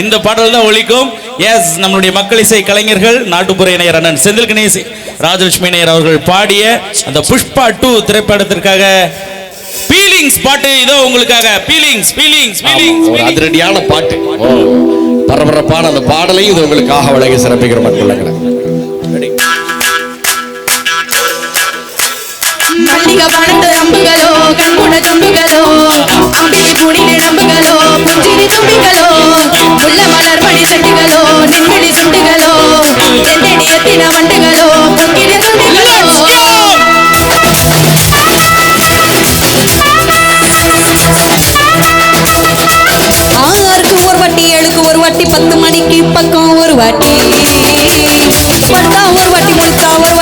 இந்த பாடல் தான் ஒலிக்கும். எஸ், நம்மளுடைய மக்கள் இசை கலைஞர்கள் நாட்டுப்புற இணையர் அண்ணன் செந்தில் கணேஷ் ராஜலட்சுமி இணையர் அவர்கள் பாடிய அந்த புஷ்பா 2 திரைப்படத்திற்காக ஃபீலிங்ஸ் பாட்டு இதோ உங்களுக்காக. ஃபீலிங்ஸ் ஃபீலிங்ஸ் ஃபீலிங்ஸ் ஒரு அதிரடியான பாட்டு, பரபரப்பான அந்த பாடலையும் இது உங்களுக்காக வழங்கி சிறப்பிக்கிற மக்கள். மல்லிகை பணத்து அம்புகளோ கண்குட துண்டுகளோ அம்பிளி குடின நம்புகளோ புஞ்சிரி தும்பிகளோ முல்ல மலர் மணி சட்டுகளோ நின்மிழி சுண்டுகளோ எத்தடி எத்தின வண்டுகளோ பொங்கின துண்டுகளோ ஆறுக்கு ஒரு வட்டி, ஏழுக்கு ஒரு வட்டி, 10 மணிக்கு பக்கம் ஒரு வாட்டி, படுத்தா ஒரு வாட்டி, முழுத்தா ஒரு